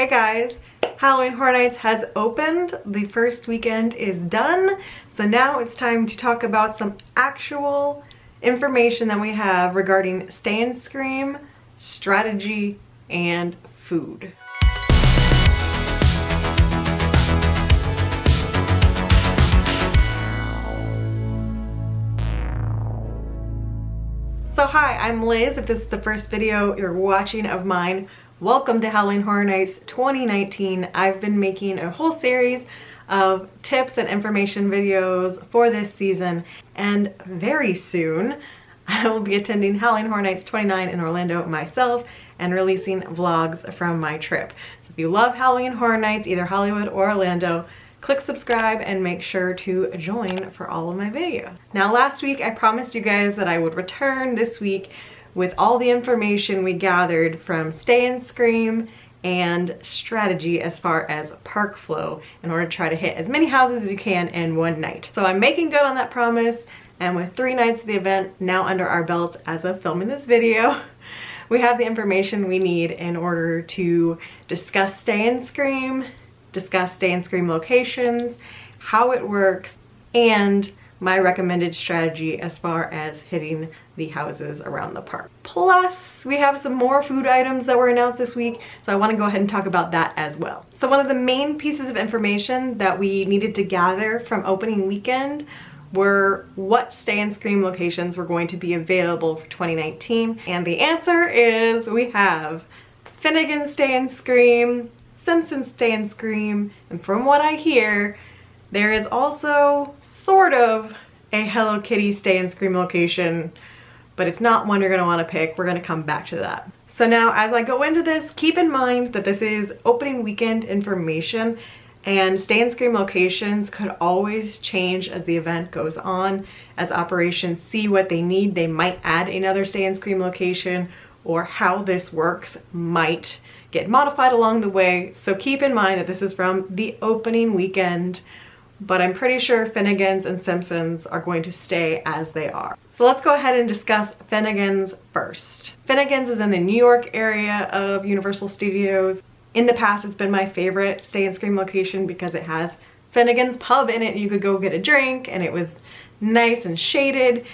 Hey guys, Halloween Horror Nights has opened. The first weekend is done. So now it's time to talk about some actual information that we have regarding Stay and Scream, strategy, and food. So hi, I'm Liz. If this is the first video you're watching of mine, welcome to Halloween Horror Nights 2019. I've been making a whole series of tips and information videos for this season, and very soon I will be attending Halloween Horror Nights 29 in Orlando myself and releasing vlogs from my trip. So if you love Halloween Horror Nights, either Hollywood or Orlando, click subscribe and make sure to join for all of my videos. Now last week I promised you guys that I would return this week with all the information we gathered from Stay and Scream and strategy as far as park flow in order to try to hit as many houses as you can in one night. So I'm making good on that promise, and with 3 nights of the event now under our belts as of filming this video, we have the information we need in order to discuss Stay and Scream, discuss Stay and Scream locations, how it works, and my recommended strategy as far as hitting the houses around the park. Plus, we have some more food items that were announced this week, so I want to go ahead and talk about that as well. So one of the main pieces of information that we needed to gather from opening weekend were what Stay and Scream locations were going to be available for 2019. And the answer is we have Finnegan's Stay and Scream, Simpsons Stay and Scream, and from what I hear, there is also sort of a Hello Kitty Stay and Scream location, but it's not one you're going to want to pick. We're going to come back to that. So now as I go into this, keep in mind that this is opening weekend information, and Stay and Scream locations could always change as the event goes on. As operations see what they need, they might add another Stay and Scream location, or how this works might get modified along the way. So keep in mind that this is from the opening weekend, but I'm pretty sure Finnegan's and Simpsons are going to stay as they are. So let's go ahead and discuss Finnegan's first. Finnegan's is in the New York area of Universal Studios. In the past, it's been my favorite Stay and Scream location because it has Finnegan's Pub in it. You could go get a drink and it was nice and shaded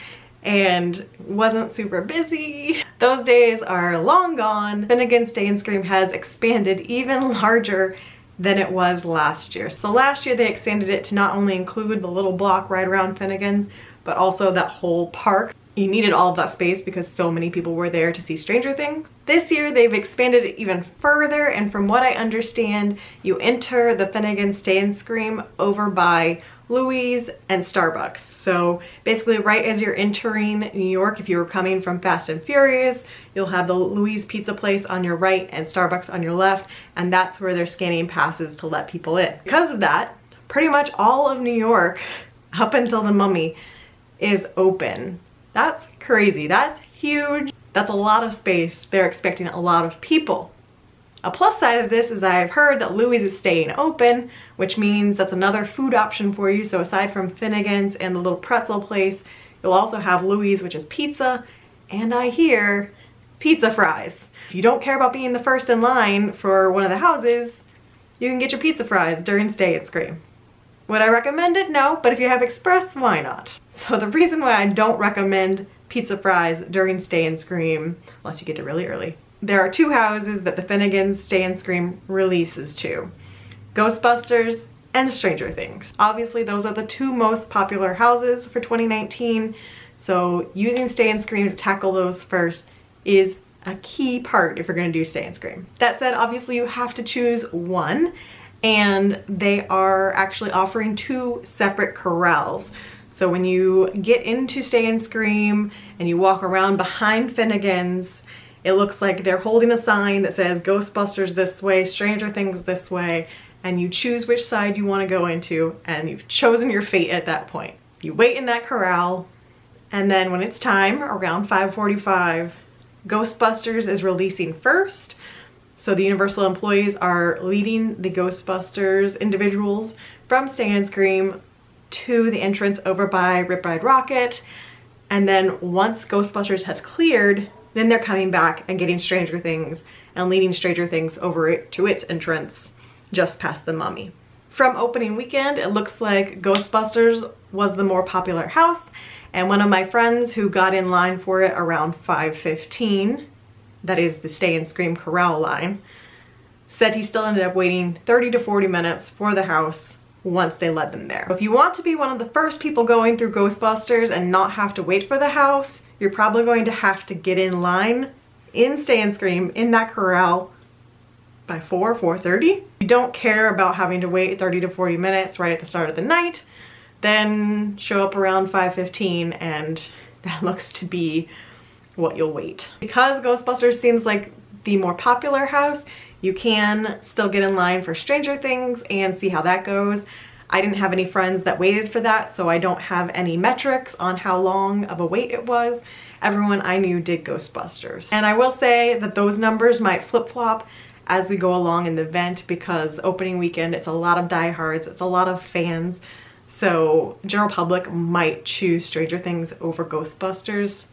and wasn't super busy. Those days are long gone. Finnegan's Stay and Scream has expanded even larger than it was last year. So last year they expanded it to not only include the little block right around Finnegan's, but also that whole park. You needed all of that space because so many people were there to see Stranger Things. This year they've expanded it even further, and from what I understand, you enter the Finnegan's Stay and Scream over by Louis and Starbucks. So basically right as you're entering New York, if you were coming from Fast and Furious, you'll have the Louis pizza place on your right and Starbucks on your left, and that's where they're scanning passes to let people in. Because of that, pretty much all of New York up until the Mummy is open. That's crazy. That's huge. That's a lot of space. They're expecting a lot of people. A plus side of this is that I've heard that Louis is staying open, which means that's another food option for you. So aside from Finnegan's and the little pretzel place, you'll also have Louis, which is pizza, and I hear pizza fries. If you don't care about being the first in line for one of the houses, you can get your pizza fries during Stay and Scream. Would I recommend it? No, but if you have Express, why not? So the reason why I don't recommend pizza fries during Stay and Scream, unless you get it really early, there are 2 houses that the Finnegan's Stay and Scream releases to: Ghostbusters and Stranger Things. Obviously those are the 2 most popular houses for 2019, so using Stay and Scream to tackle those first is a key part if you're going to do Stay and Scream. That said, obviously you have to choose one, and they are actually offering 2 separate corrals. So when you get into Stay and Scream and you walk around behind Finnegan's, it looks like they're holding a sign that says Ghostbusters this way, Stranger Things this way, and you choose which side you want to go into, and you've chosen your fate at that point. You wait in that corral, and then when it's time, around 5:45, Ghostbusters is releasing first. So the Universal employees are leading the Ghostbusters individuals from Stay and Scream to the entrance over by Rip Ride Rocket, and then once Ghostbusters has cleared, then they're coming back and getting Stranger Things and leading Stranger Things over it to its entrance just past the Mummy. From opening weekend, it looks like Ghostbusters was the more popular house, and one of my friends who got in line for it around 5:15, that is the Stay and Scream Corral line, said he still ended up waiting 30 to 40 minutes for the house once they led them there. If you want to be one of the first people going through Ghostbusters and not have to wait for the house, you're probably going to have to get in line in Stay and Scream in that corral by 4:30. If you don't care about having to wait 30 to 40 minutes right at the start of the night, then show up around 5:15 and that looks to be what you'll wait. Because Ghostbusters seems like the more popular house, you can still get in line for Stranger Things and see how that goes. I didn't have any friends that waited for that, so I don't have any metrics on how long of a wait it was. Everyone I knew did Ghostbusters. And I will say that those numbers might flip-flop as we go along in the event, because opening weekend, it's a lot of diehards, it's a lot of fans, so general public might choose Stranger Things over Ghostbusters.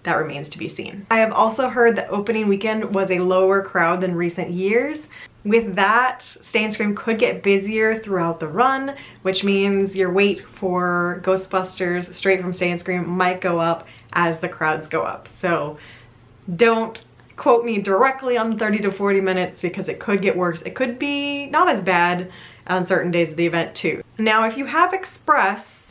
That remains to be seen. I have also heard that opening weekend was a lower crowd than recent years. With that, Stay and Scream could get busier throughout the run, which means your wait for Ghostbusters straight from Stay and Scream might go up as the crowds go up. So don't quote me directly on 30 to 40 minutes because it could get worse. It could be not as bad on certain days of the event too. Now, if you have Express,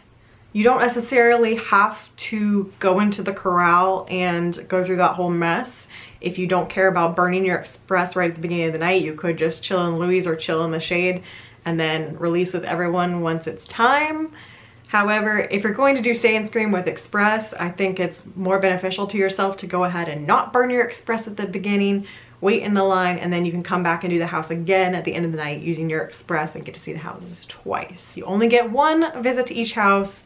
you don't necessarily have to go into the corral and go through that whole mess. If you don't care about burning your Express right at the beginning of the night, you could just chill in Louis or chill in the shade and then release with everyone once it's time. However, if you're going to do Stay and Scream with Express, I think it's more beneficial to yourself to go ahead and not burn your Express at the beginning, wait in the line, and then you can come back and do the house again at the end of the night using your Express and get to see the houses twice. You only get one visit to each house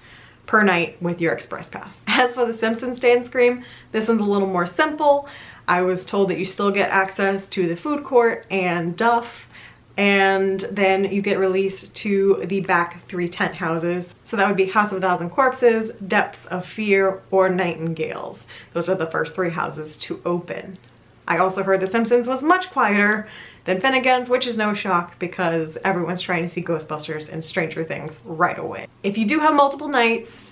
per night with your Express Pass. As for the Simpsons Stay and Scream, this one's a little more simple. I was told that you still get access to the food court and Duff, and then you get released to the back 3 tent houses. So that would be House of a Thousand Corpses, Depths of Fear, or Nightingales. Those are the first 3 houses to open. I also heard The Simpsons was much quieter than Finnegan's, which is no shock because everyone's trying to see Ghostbusters and Stranger Things right away. If you do have multiple nights,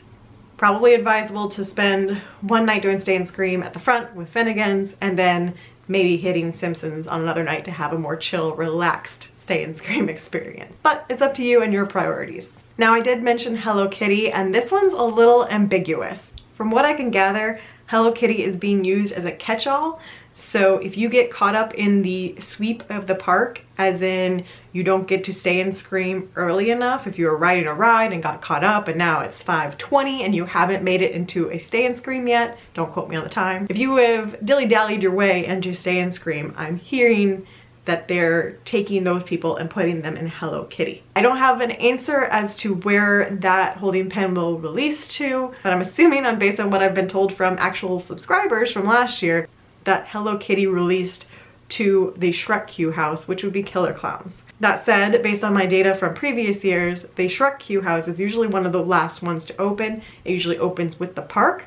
probably advisable to spend one night doing Stay and Scream at the front with Finnegan's and then maybe hitting Simpsons on another night to have a more chill, relaxed Stay and Scream experience. But it's up to you and your priorities. Now, I did mention Hello Kitty, and this one's a little ambiguous. From what I can gather, Hello Kitty is being used as a catch-all. So if you get caught up in the sweep of the park, as in you don't get to Stay and Scream early enough, if you were riding a ride and got caught up and now it's 5:20 and you haven't made it into a Stay and Scream yet, don't quote me on the time. If you have dilly-dallied your way into Stay and Scream, I'm hearing that they're taking those people and putting them in Hello Kitty. I don't have an answer as to where that holding pen will release to, but I'm assuming based on what I've been told from actual subscribers from last year, that Hello Kitty released to the Shrek queue house, which would be Killer Clowns. That said, based on my data from previous years, the Shrek queue house is usually one of the last ones to open. It usually opens with the park.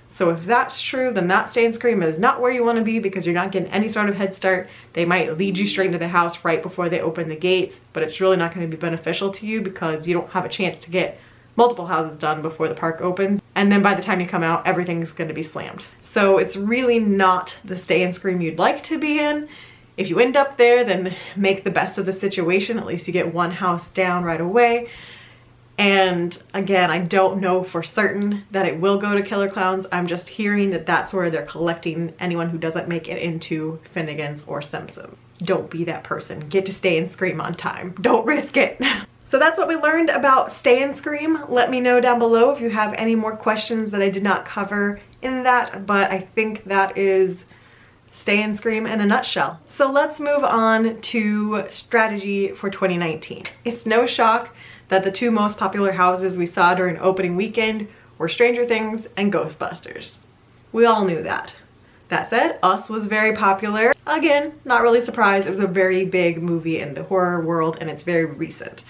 So if that's true, then that Stay and Scream is not where you want to be because you're not getting any sort of head start. They might lead you straight into the house right before they open the gates, but it's really not going to be beneficial to you because you don't have a chance to get multiple houses done before the park opens. And then by the time you come out, everything's going to be slammed. So it's really not the Stay and Scream you'd like to be in. If you end up there, then make the best of the situation. At least you get one house down right away. And again, I don't know for certain that it will go to Killer Clowns. I'm just hearing that that's where they're collecting anyone who doesn't make it into Finnegan's or Simpson. Don't be that person. Get to Stay and Scream on time. Don't risk it. So that's what we learned about Stay and Scream. Let me know down below if you have any more questions that I did not cover in that, but I think that is Stay and Scream in a nutshell. So let's move on to strategy for 2019. It's no shock that the 2 most popular houses we saw during opening weekend were Stranger Things and Ghostbusters. We all knew that. That said, Us was very popular. Again, not really surprised. It was a very big movie in the horror world and it's very recent.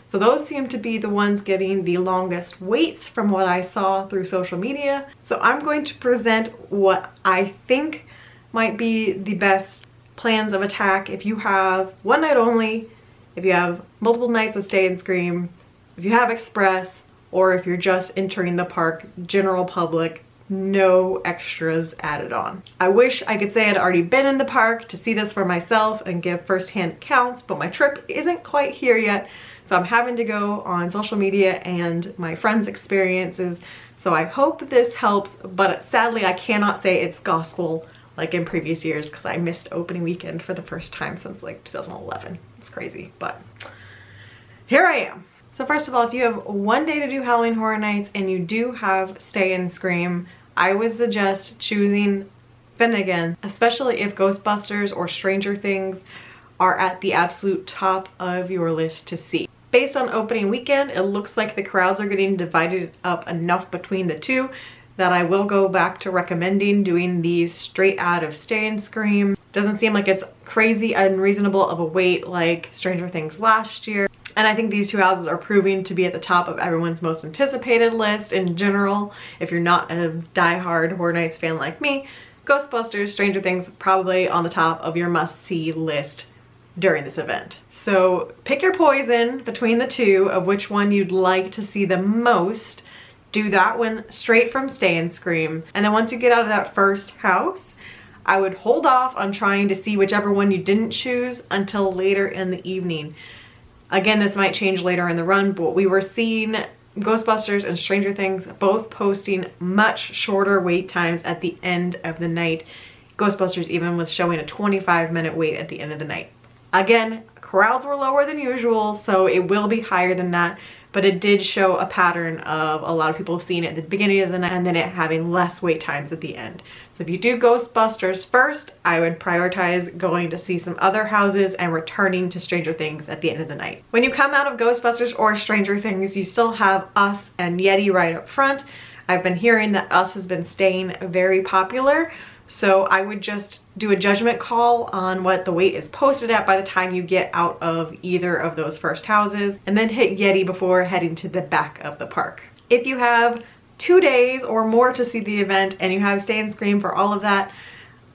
So those seem to be the ones getting the longest waits from what I saw through social media. So I'm going to present what I think might be the best plans of attack if you have one night only, if you have multiple nights of stay and scream, if you have express, or if you're just entering the park general public, no extras added on. I wish I could say I'd already been in the park to see this for myself and give firsthand accounts, but my trip isn't quite here yet, so I'm having to go on social media and my friends' experiences. So I hope this helps, but sadly I cannot say it's gospel like in previous years because I missed opening weekend for the first time since like 2011. It's crazy, but here I am. So first of all, if you have one day to do Halloween Horror Nights and you do have Stay and Scream, I would suggest choosing Finnegan, especially if Ghostbusters or Stranger Things are at the absolute top of your list to see. Based on opening weekend, it looks like the crowds are getting divided up enough between the two that I will go back to recommending doing these straight out of Stay and Scream. Doesn't seem like it's crazy unreasonable of a wait like Stranger Things last year. And I think these two houses are proving to be at the top of everyone's most anticipated list in general. If you're not a diehard Horror Nights fan like me, Ghostbusters, Stranger Things, probably on the top of your must-see list during this event. So pick your poison between the two of which one you'd like to see the most. Do that one straight from Stay and Scream. And then once you get out of that first house, I would hold off on trying to see whichever one you didn't choose until later in the evening. Again, this might change later in the run, but we were seeing Ghostbusters and Stranger Things both posting much shorter wait times at the end of the night. Ghostbusters even was showing a 25-minute wait at the end of the night. Again, crowds were lower than usual, so it will be higher than that, but it did show a pattern of a lot of people seeing it at the beginning of the night and then it having less wait times at the end. So if you do Ghostbusters first, I would prioritize going to see some other houses and returning to Stranger Things at the end of the night. When you come out of Ghostbusters or Stranger Things, you still have Us and Yeti right up front. I've been hearing that Us has been staying very popular, so I would just do a judgment call on what the wait is posted at by the time you get out of either of those first houses, and then hit Yeti before heading to the back of the park. If you have 2 days or more to see the event and you have Stay and Scream for all of that,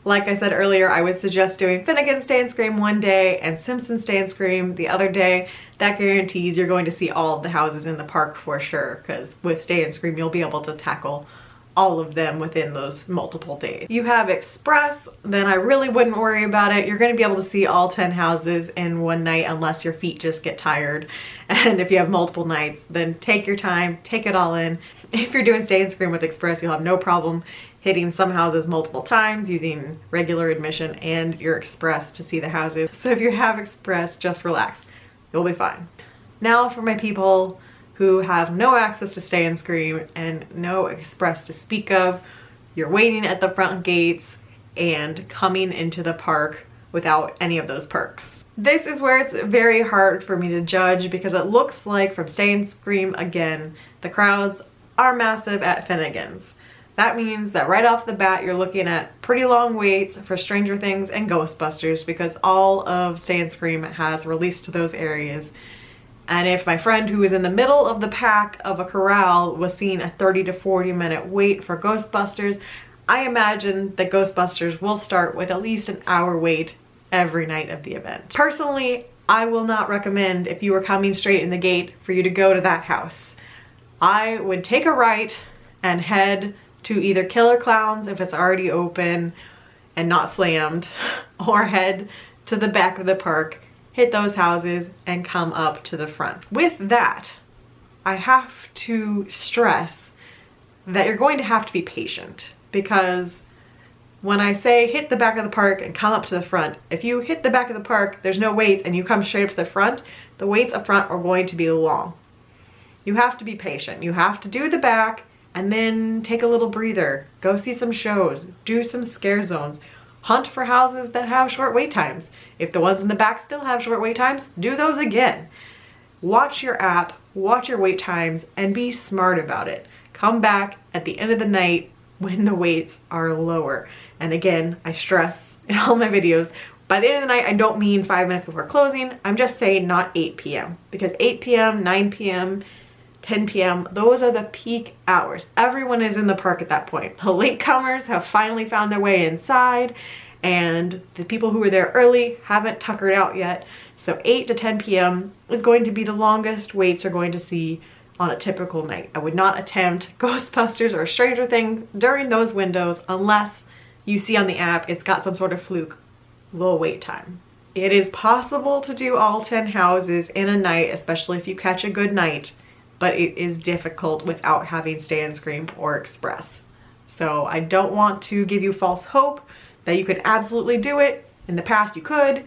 like I said earlier, I would suggest doing Finnegan Stay and Scream one day and Simpson Stay and Scream the other day. That guarantees you're going to see all of the houses in the park for sure, because with Stay and Scream you'll be able to tackle all of them within those multiple days. You have Express, then I really wouldn't worry about it. You're going to be able to see all 10 houses in one night unless your feet just get tired. And if you have multiple nights, then take your time, take it all in. If you're doing Stay and Scream with Express, you'll have no problem hitting some houses multiple times using regular admission and your Express to see the houses. So if you have Express, just relax. You'll be fine. Now for my people who have no access to Stay and Scream and no Express to speak of, you're waiting at the front gates and coming into the park without any of those perks. This is where it's very hard for me to judge because it looks like from Stay and Scream again, the crowds are massive at Finnegan's. That means that right off the bat you're looking at pretty long waits for Stranger Things and Ghostbusters because all of Stay and Scream has released to those areas. And if my friend who is in the middle of the pack of a corral was seeing a 30 to 40 minute wait for Ghostbusters, I imagine that Ghostbusters will start with at least an hour wait every night of the event. Personally, I will not recommend if you were coming straight in the gate for you to go to that house. I would take a right and head to either Killer Clowns if it's already open and not slammed, or head to the back of the park, hit those houses, and come up to the front. With that, I have to stress that you're going to have to be patient because when I say hit the back of the park and come up to the front, if you hit the back of the park, there's no waits and you come straight up to the front, the waits up front are going to be long. You have to be patient. You have to do the back and then take a little breather. Go see some shows, do some scare zones, hunt for houses that have short wait times. If the ones in the back still have short wait times, do those again. Watch your app, watch your wait times, and be smart about it. Come back at the end of the night when the waits are lower. And again, I stress in all my videos, by the end of the night, I don't mean 5 minutes before closing. I'm just saying not 8 p.m. because 8 p.m., 9 p.m., 10 p.m., those are the peak hours. Everyone is in the park at that point. The latecomers have finally found their way inside and the people who were there early haven't tuckered out yet. So 8 to 10 p.m. is going to be the longest waits you're going to see on a typical night. I would not attempt Ghostbusters or Stranger Things during those windows unless you see on the app it's got some sort of fluke low wait time. It is possible to do all 10 houses in a night, especially if you catch a good night, but it is difficult without having Stand, Scream, or Express. So I don't want to give you false hope that you could absolutely do it. In the past you could,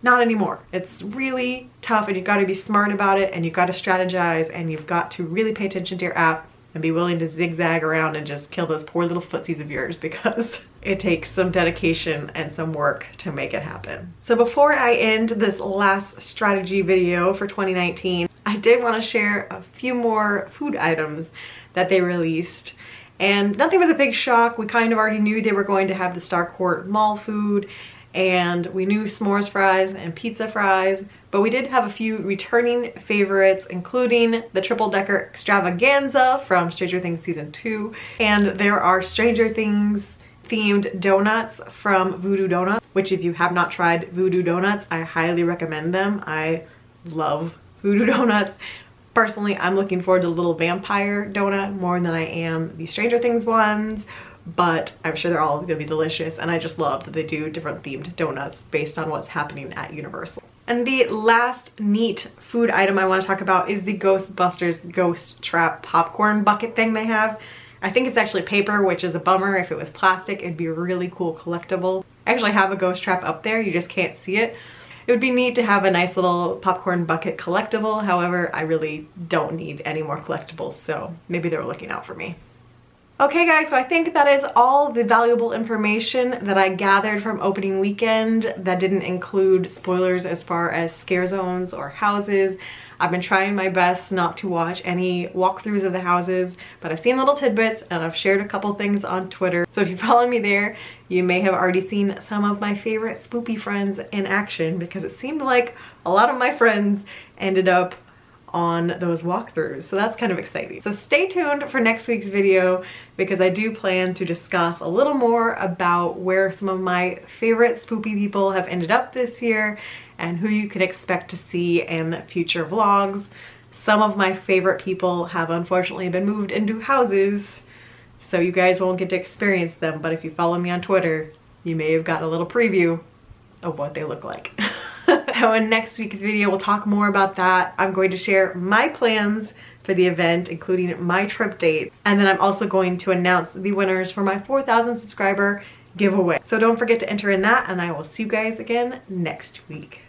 not anymore. It's really tough, and you've got to be smart about it, and you've got to strategize, and you've got to really pay attention to your app and be willing to zigzag around and just kill those poor little footsies of yours, because it takes some dedication and some work to make it happen. So before I end this last strategy video for 2019, I did want to share a few more food items that they released. And nothing was a big shock. We kind of already knew they were going to have the Starcourt Mall food, and we knew s'mores fries and pizza fries, but we did have a few returning favorites, including the triple decker extravaganza from Stranger Things season 2, and there are Stranger Things themed donuts from Voodoo Donuts, which if you have not tried Voodoo Donuts, I highly recommend them. I love Voodoo Donuts. Personally, I'm looking forward to the little vampire donut more than I am the Stranger Things ones, but I'm sure they're all gonna be delicious, and I just love that they do different themed donuts based on what's happening at Universal. And the last neat food item I want to talk about is the Ghostbusters Ghost Trap popcorn bucket thing they have. I think it's actually paper, which is a bummer. If it was plastic, it'd be a really cool collectible. I actually have a ghost trap up there, you just can't see it. It would be neat to have a nice little popcorn bucket collectible. However, I really don't need any more collectibles, so maybe they were looking out for me. Okay guys, so I think that is all the valuable information that I gathered from opening weekend that didn't include spoilers as far as scare zones or houses. I've been trying my best not to watch any walkthroughs of the houses, but I've seen little tidbits and I've shared a couple things on Twitter. So if you follow me there, you may have already seen some of my favorite spoopy friends in action, because it seemed like a lot of my friends ended up on those walkthroughs, so that's kind of exciting. So stay tuned for next week's video, because I do plan to discuss a little more about where some of my favorite spoopy people have ended up this year and who you can expect to see in future vlogs. Some of my favorite people have unfortunately been moved into houses, so you guys won't get to experience them, but if you follow me on Twitter, you may have got a little preview of what they look like. So in next week's video, we'll talk more about that. I'm going to share my plans for the event, including my trip date. And then I'm also going to announce the winners for my 4,000 subscriber giveaway. So don't forget to enter in that, and I will see you guys again next week.